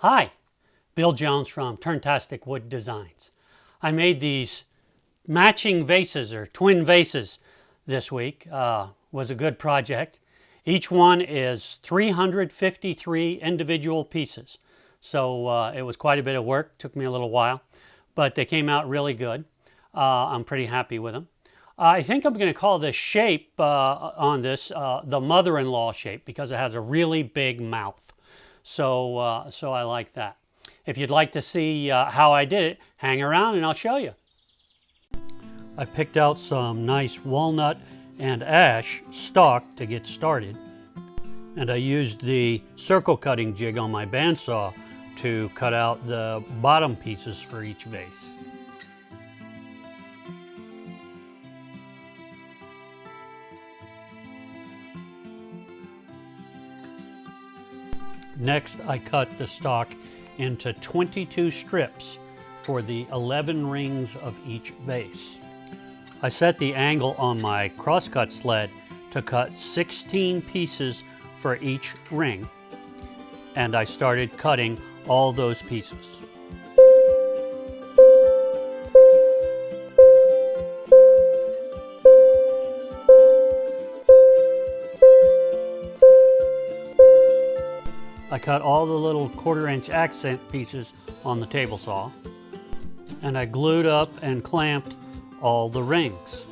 Hi, Bill Jones from Turntastic Wood Designs. I made these matching vases or twin vases this week. Was a good project. Each one is 353 individual pieces. So it was quite a bit of work. Took me a little while, but they came out really good. I'm pretty happy with them. I think I'm going to call this shape on this the mother-in-law shape because it has a really big mouth. So I like that. If you'd like to see how I did it, hang around and I'll show you. I picked out some nice walnut and ash stock to get started. And I used the circle cutting jig on my bandsaw to cut out the bottom pieces for each vase. Next, I cut the stock into 22 strips for the 11 rings of each vase. I set the angle on my crosscut sled to cut 16 pieces for each ring, and I started cutting all those pieces. I cut all the little 1/4-inch accent pieces on the table saw, and I glued up and clamped all the rings.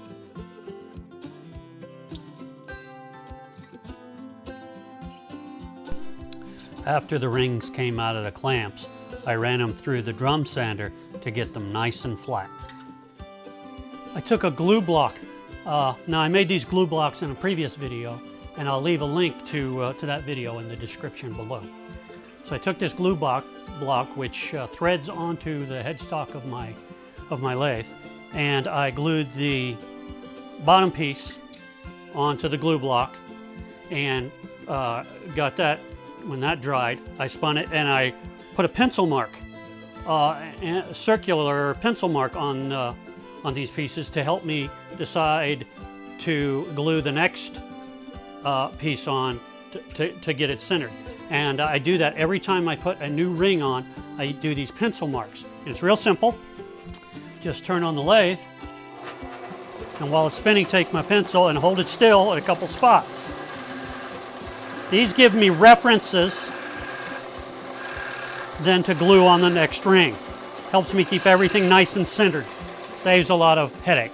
After the rings came out of the clamps, I ran them through the drum sander to get them nice and flat. I took a glue block. Now I made these glue blocks in a previous video, and I'll leave a link to that video in the description below. So I took this glue block which threads onto the headstock of my lathe, and I glued the bottom piece onto the glue block and got that. When that dried, I spun it and I put a pencil mark, a circular pencil mark on these pieces to help me decide to glue the next piece on to get it centered. And I do that every time I put a new ring on. I do these pencil marks. And it's real simple. Just turn on the lathe, and while it's spinning, take my pencil and hold it still at a couple spots. These give me references then to glue on the next ring. Helps me keep everything nice and centered. Saves a lot of headache.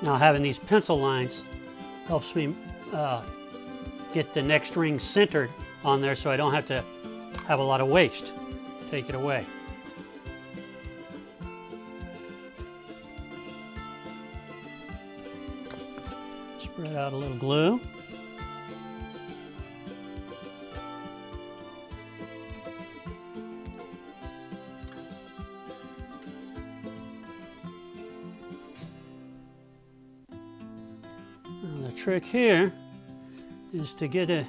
Now having these pencil lines helps me get the next ring centered on there so I don't have to have a lot of waste. Take it away. Spread out a little glue. Now the trick here is to get it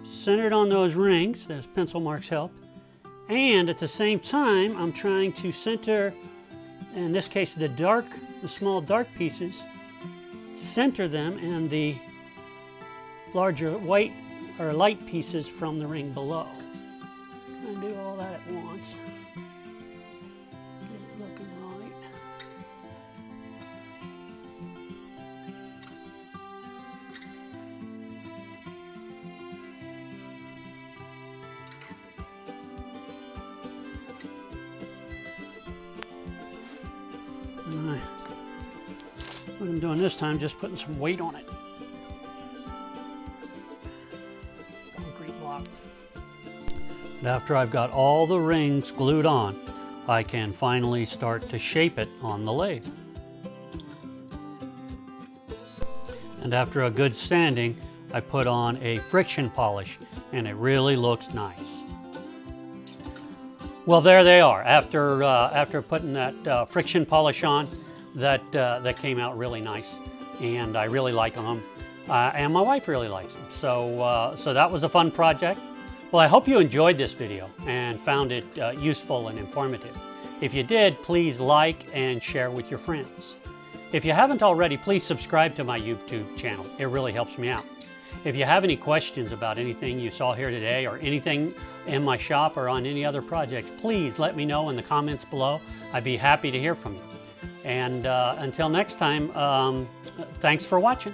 centered on those rings. Those pencil marks help. And at the same time, I'm trying to center, in this case, the small dark pieces, center them, and the larger white or light pieces from the ring below. And do all that at once. Get it looking right. Alright. What I'm doing this time, just putting some weight on it. Concrete block. And after I've got all the rings glued on, I can finally start to shape it on the lathe. And after a good sanding, I put on a friction polish, and it really looks nice. Well, there they are. After putting that friction polish on, that came out really nice, and I really like them, and my wife really likes them. So that was a fun project. Well, I hope you enjoyed this video and found it useful and informative. If you did, please like and share with your friends. If you haven't already, please subscribe to my YouTube channel. It really helps me out. If you have any questions about anything you saw here today or anything in my shop or on any other projects, please let me know in the comments below. I'd be happy to hear from you. And until next time, thanks for watching.